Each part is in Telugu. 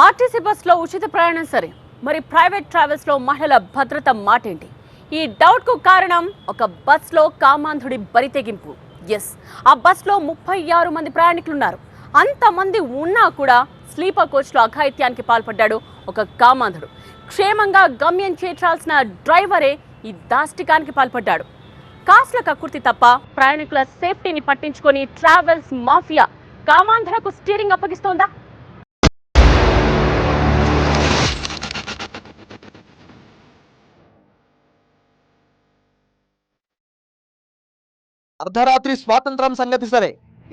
ఆర్టీసీ బస్సులో ఉచిత ప్రయాణం సరే, మరి ప్రైవేట్ ట్రావెల్స్ లో మహిళల భద్రత మాటేంటి? ఈ డౌట్ కు కారణం ఒక బస్సులో కామాంధుడి బరితెగింపు. ఎస్, ఆ బస్సులో 36 మంది ప్రయాణికులున్నారు. అంతమంది ఉన్నా కూడా స్లీపర్ కోచ్లో అఘాయిత్యానికి పాల్పడ్డాడు ఒక కామాంధుడు. క్షేమంగా గమ్యం చేర్చాల్సిన డ్రైవరే ఈ దాష్టికానికి పాల్పడ్డాడు. కాస్ల కక్కుర్తి తప్ప ప్రయాణికుల సేఫ్టీని పట్టించుకొని ట్రావెల్స్ మాఫియా కామాంధులకు స్టీరింగ్ అప్పగిస్తోందా? అర్ధరాత్రి స్వాతంత్రం సంగతి సరే,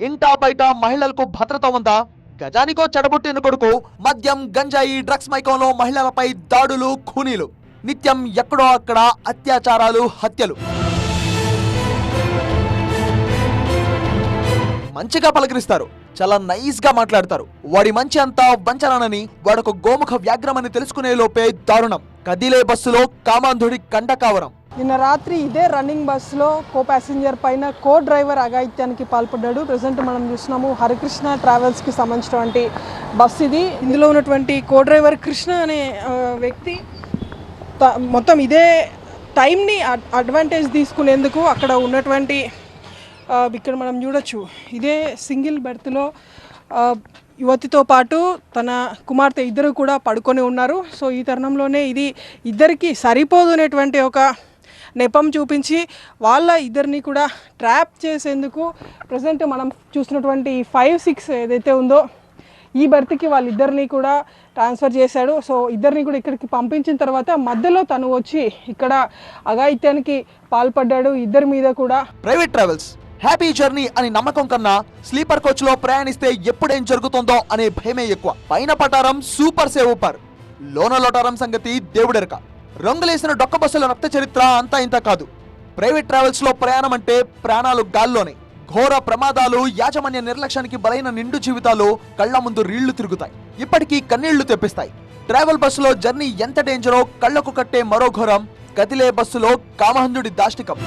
ఇంటా బయట మహిళలకు భద్రత ఉందా? గజానికో చెడబుట్టిన కొడుకు మద్యం, గంజాయి, డ్రగ్స్ మైకంలో మహిళలపై దాడులు, ఖూనీలు. నిత్యం ఎక్కడో అక్కడ అత్యాచారాలు, హత్యలు. మంచిగా పలకరిస్తారు, చాలా నైస్ గా మాట్లాడతారు. వాడి మంచి అంతా వంచనని, వాడొక గోముఖ వ్యాఘ్రమని తెలుసుకునే లోపే దారుణం. కదిలే బస్సులో కామాంధుడి కండకావరం. నిన్న రాత్రి ఇదే రన్నింగ్ బస్సులో కో ప్యాసింజర్ పైన కో డ్రైవర్ అఘాయిత్యానికి పాల్పడ్డాడు. ప్రజెంట్ మనం చూస్తున్నాము హరికృష్ణ ట్రావెల్స్కి సంబంధించినటువంటి బస్సు ఇది. ఇందులో ఉన్నటువంటి కో డ్రైవర్ కృష్ణ అనే వ్యక్తి మొత్తం ఇదే టైంని అడ్వాంటేజ్ తీసుకునేందుకు అక్కడ ఉన్నటువంటి ఇక్కడ మనం చూడొచ్చు, ఇదే సింగిల్ బెర్త్లో యువతితో పాటు తన కుమార్తె ఇద్దరు కూడా పడుకొని ఉన్నారు. సో ఈ తరుణంలోనే ఇది ఇద్దరికి సరిపోదు అనేటువంటి ఒక నెపం చూపించి వాళ్ళ ఇద్దరిని కూడా ట్రాప్ చేసేందుకు ప్రజెంట్ మనం చూస్తున్నటువంటి 5-6 ఏదైతే ఉందో ఈ బెర్త్కి వాళ్ళిద్దరిని కూడా ట్రాన్స్ఫర్ చేశాడు. సో ఇద్దరిని కూడా ఇక్కడికి పంపించిన తర్వాత మధ్యలో తను వచ్చి ఇక్కడ అఘాయిత్యానికి పాల్పడ్డాడు. ఇద్దరి మీద కూడా ప్రైవేట్ ట్రావెల్స్ హ్యాపీ జర్నీ అని నమ్మకం కన్నా స్లీపర్ కోచ్ లో ప్రయాణిస్తే ఎప్పుడేం జరుగుతుందో అనే భయమే ఎక్కువ. పైన పటారం సూపర్ ఊపర్, లోన లోటారం సంగతి దేవుడెరక. రంగులేసిన డొక్క బస్సుల రక్త చరిత్ర అంతా ఇంత కాదు. ప్రైవేట్ ట్రావెల్స్ లో ప్రయాణం అంటే ప్రాణాలు గాల్లోనే. ఘోర ప్రమాదాలు, యాజమాన్య నిర్లక్ష్యానికి బలైన నిండు జీవితాలు కళ్ల ముందు రీళ్లు తిరుగుతాయి, ఇప్పటికీ కన్నీళ్లు తెప్పిస్తాయి. ట్రావెల్ బస్సులో జర్నీ ఎంత డేంజరో కళ్లకు కట్టే మరో ఘోరం కదిలే బస్సులో కామాంధుడి దాష్టికం.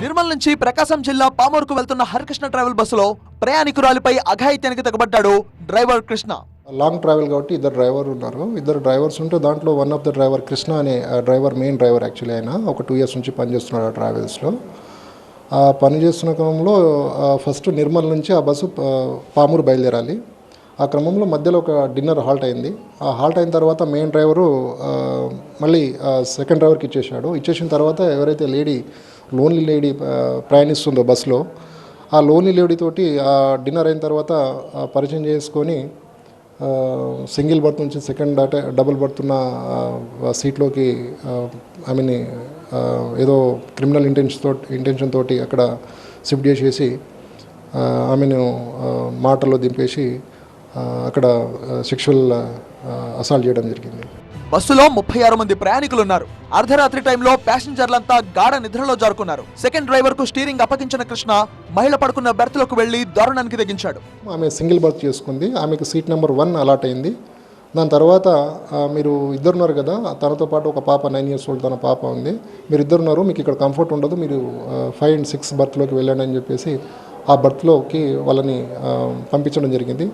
నిర్మల్ నుంచి ప్రకాశం జిల్లా పామూరుకు వెళ్తున్న హరికృష్ణ ట్రావెల్ బస్సులో ప్రయాణికురాలిపై అఘాయిత్యానికి తెగబడ్డాడు డ్రైవర్ కృష్ణ. లాంగ్ ట్రావెల్ కాబట్టి ఇద్దరు డ్రైవర్ ఉన్నారు. ఇద్దరు డ్రైవర్స్ ఉంటే దాంట్లో one of the driver Krishna అనే డ్రైవర్, మెయిన్ డ్రైవర్ యాక్చువల్లీ ఆయన ఒక 2 years నుంచి పనిచేస్తున్నాడు ఆ ట్రావెల్స్లో. ఆ పనిచేస్తున్న క్రమంలో ఫస్ట్ నిర్మల్ నుంచి ఆ బస్సు పామూరు బయలుదేరాలి. ఆ క్రమంలో మధ్యలో ఒక డిన్నర్ హాల్ట్ అయింది. ఆ హాల్ట్ అయిన తర్వాత మెయిన్ డ్రైవరు మళ్ళీ సెకండ్ డ్రైవర్కి ఇచ్చేసిన తర్వాత ఎవరైతే లోన్లీ లేడీ ప్రయాణిస్తుందో బస్సులో, ఆ లోన్లీ లేడీతోటి ఆ డిన్నర్ అయిన తర్వాత పరిచయం చేసుకొని సింగిల్ బర్త్ నుంచి సెకండ్ డబుల్ బర్త్ ఉన్న సీట్లోకి ఏదో క్రిమినల్ ఇంటెన్షన్ తోటి అక్కడ షిఫ్ట్ చేసేసి ఆమెను మాటల్లో దింపేసి అక్కడ సెక్షువల్ అసాల్ట్ చేయడం జరిగింది. బస్సులో 36 మంది ప్రయాణికులున్నారు. అర్ధరాత్రి టైంలో ప్యాసింజర్లంతా గాఢ నిద్రలో జారుకున్నారు. సెకండ్ డ్రైవర్ కు స్టీరింగ్ అప్పగించిన కృష్ణ మహిళ పడుకున్న బెర్త్లోకి వెళ్లి దారుణానికి తెగించాడు. ఆమె సింగిల్ బర్త్ చేసుకుంది. ఆమెకు సీట్ నెంబర్ 1 అలాట్ అయింది. దాని తర్వాత మీరు ఇద్దరున్నారు కదా, తనతో పాటు ఒక పాప 9 years old తన పాప ఉంది, మీరు ఇద్దరున్నారు, మీకు ఇక్కడ కంఫర్ట్ ఉండదు, మీరు 5 and 6 బర్త్లోకి వెళ్ళండి అని చెప్పేసి ఆ బర్త్లోకి వాళ్ళని పంపించడం జరిగింది.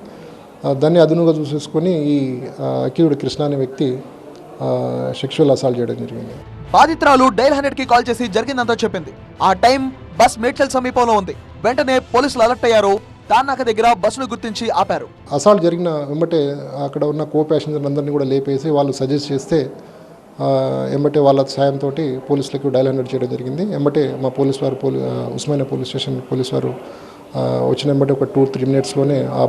దాన్ని అదునుగా చూసేసుకొని ఈ అక్యూజ్డ్ కృష్ణ అనే వ్యక్తి సెక్షువల్ అసాల్ట్ చేయడం జరిగింది. బాధితురాలు డైల్ 100కి కాల్ చేసి జరిగిందంతా చెప్పింది. ఆ టైం బస్ మేడ్చల్ సమీపంలో ఉంది. వెంటనే పోలీసులు అలర్ట్ అయ్యారు. తాన్నాక దగ్గర బస్సును గుర్తించి ఆపారు. అసాల్ట్ జరిగిన వెంబటే అక్కడ ఉన్న కో ప్యాసింజర్ అందరినీ కూడా లేపేసి వాళ్ళు సజెస్ట్ చేస్తే వెంబటే వాళ్ళ సాయంతో పోలీసులకు డైల్ 100 చేయడం జరిగింది. వెంబటే మా పోలీసు వారు ఉస్మానియా పోలీస్ స్టేషన్ పోలీసు వారు వచ్చిన వెంబటే ఒక 2-3 minutesలోనే ఆ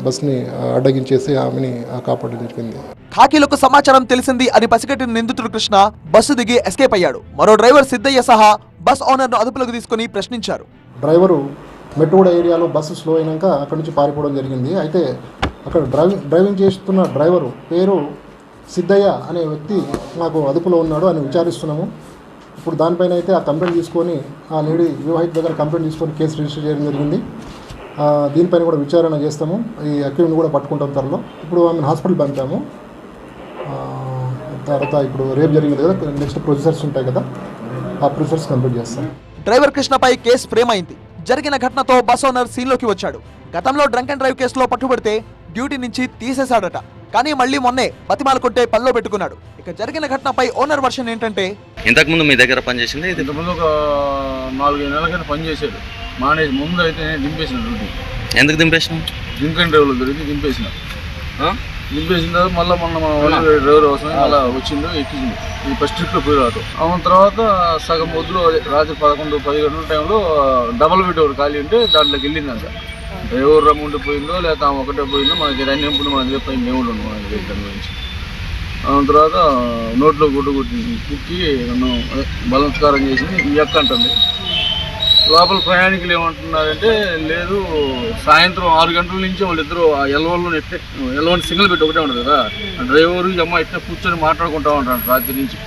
బస్ని అడ్డగించేసి ఆమెని కాపాడడం జరిగింది. ఖాకీలకు సమాచారం తెలిసింది అని పసిగట్టిన నిందితుడు కృష్ణ బస్సు దిగి ఎస్కేప్ అయ్యాడు. మరో డ్రైవర్ సిద్ధయ్య సహా బస్ ఓనర్ను అదుపులోకి తీసుకుని ప్రశ్నించారు. డ్రైవరు మెట్టుగూడ ఏరియాలో బస్సు స్లో అయినాక అక్కడి నుంచి పారిపోవడం జరిగింది. అయితే అక్కడ డ్రైవింగ్ చేస్తున్న డ్రైవరు పేరు సిద్ధయ్య అనే వ్యక్తి మాకు అదుపులో ఉన్నాడు అని విచారిస్తున్నాము. ఇప్పుడు దానిపైన అయితే ఆ కంప్లైంట్ తీసుకొని ఆ లేడీ వివాహిత దగ్గర కంప్లైంట్ తీసుకొని కేసు రిజిస్టర్ చేయడం జరిగింది. దీనిపైన కూడా విచారణ చేస్తాము. ఈ అక్యూజ్ని కూడా పట్టుకుంటాం త్వరలో. ఇప్పుడు ఆమెను హాస్పిటల్ పంపాము. తర్వాత ఇప్పుడు రేపు జరిగింది కదా, నెక్స్ట్ ప్రొసీజర్స్ ఉంటాయి కదా, ఆ ప్రొసెస్ కంప్లీట్ చేస్తాం. డ్రైవర్ కృష్ణపై కేసు ఫ్రేమ్ అయింది. జరిగిన ఘటనతో బస్ ఓనర్ సీన్లోకి వచ్చాడు. గతంలో డ్రంక్ అండ్ డ్రైవ్ కేసులో పట్టుబడితే డ్యూటీ నుంచి తీసేశాడట. కానీ మళ్ళీ మొన్నే బతిమాల కొట్టే పనిలో పెట్టుకున్నాడు. ఇక జరిగిన ఘటనపై ఓనర్ వర్షన్ ఏంటంటే, ఇంతకుముందు మీ దగ్గర పనిచేసింది ఇది ఇంతకుముందు ఒక 4-5 నెలల కింద పనిచేశాడు. మానేజ్ ముందు అయితే నేను దింపేసిన డ్యూటీ. ఎందుకు దింపేసినాం? డ్రింక్ అండ్ డ్రైవ్లో దొరికి దింపేసిన తర్వాత మళ్ళీ మొన్న మన డ్రైవర్ అవసరం అలా వచ్చిండు, ఎక్కించింది. ఈ ఫస్ట్ ట్రిప్లో పోయి రావటం అవున తర్వాత సగం మొదలు రాత్రి 11-10 గంటల టైంలో డబల్ బెడ్ ఒకటి ఖాళీ ఉంటే దాంట్లోకి వెళ్ళిందంట. డ్రైవర్ రమ్ముండి పోయిందో లేదా ఆమె ఒకటే పోయిందో మనకి రన్నింగ్ ఇప్పుడు మన దగ్గర పైన ఏముండు మనకి దాని గురించి. అవున తర్వాత నోట్లో గుడ్డు కుక్కి నన్ను బలాత్కారం చేసింది ఈ అక్క అంటుంది. లోపల ప్రయాణికులు ఏమంటున్నారంటే, లేదు సాయంత్రం 6 గంటల నుంచి వాళ్ళిద్దరూ ఆ ఎల్వన్ సింగిల్ బెడ్ ఒకటే ఉంటుంది కదా, డ్రైవరు ఈ అమ్మాయి ఇట్లా కూర్చొని మాట్లాడుకుంటా ఉంటారు రాత్రి నుంచి.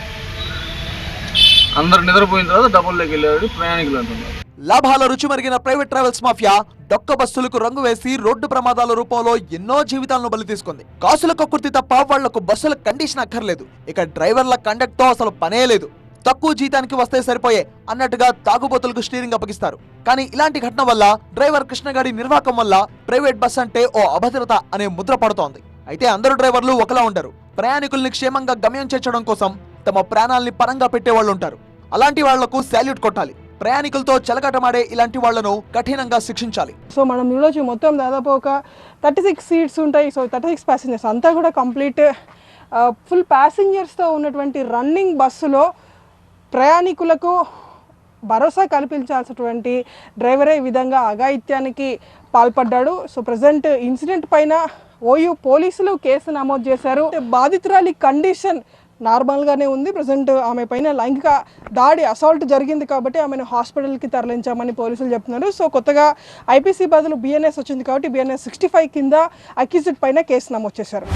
అందరు నిద్రపోయిన తర్వాత డబ్బుల్లోకి వెళ్ళారు ప్రయాణికులు అంటున్నారు. లాభాల రుచి మరిగిన ప్రైవేట్ ట్రావెల్స్ మాఫియా డొక్క బస్సులకు రంగు వేసి రోడ్డు ప్రమాదాల రూపంలో ఎన్నో జీవితాలను బలి తీసుకుంది. కాసుల కక్కుర్తి తప్ప వాళ్లకు బస్సుల కండిషన్ అక్కర్లేదు. ఇక డ్రైవర్ల కండక్ట్ తో అసలు పనే లేదు. తక్కువ జీతానికి వస్తే సరిపోయే అన్నట్టుగా తాగుబోతులకు స్టీరింగ్ అప్పగిస్తారు. కానీ ఇలాంటి ఘటన వల్ల డ్రైవర్ కృష్ణగాడి నిర్వాహకం వల్ల ప్రైవేట్ బస్ అంటే ఓ అభద్రత అనే ముద్ర పడుతోంది. అయితే అందరూ డ్రైవర్లు ఒకలా ఉండరు. ప్రయాణికుల్ని క్షేమంగా గమ్యం చేర్చడం కోసం తమ ప్రాణాల్ని పరంగా పెట్టేవాళ్ళు ఉంటారు. అలాంటి వాళ్లకు సాల్యూట్ కొట్టాలి. ప్రయాణికులతో చెలగాటమాడే ఇలాంటి వాళ్లను కఠినంగా శిక్షించాలి. సో మనం చూడొచ్చు మొత్తం దాదాపు ఒక 36 సీట్స్ ఉంటాయి. సో 36 ప్యాసింజర్స్ అంతా కూడా కంప్లీట్ ఫుల్ ప్యాసింజర్స్తో ఉన్నటువంటి రన్నింగ్ బస్సులో ప్రయాణికులకు భరోసా కల్పించాల్సినటువంటి డ్రైవరే ఈ విధంగా అఘాయిత్యానికి పాల్పడ్డాడు. సో ప్రజెంట్ ఇన్సిడెంట్ పైన ఓయూ పోలీసులు కేసు నమోదు చేశారు. బాధితురాలి కండిషన్ నార్మల్గానే ఉంది. ప్రజెంట్ ఆమె పైన లైంగిక దాడి అసాల్ట్ జరిగింది కాబట్టి ఆమెను హాస్పిటల్కి తరలించామని పోలీసులు చెప్తున్నారు. సో కొత్తగా ఐపీసీ బదులు బిఎన్ఎస్ వచ్చింది కాబట్టి బిఎన్ఎస్ 65 కింద అక్యూజ్డ్ పైన కేసు నమోదు చేశారు.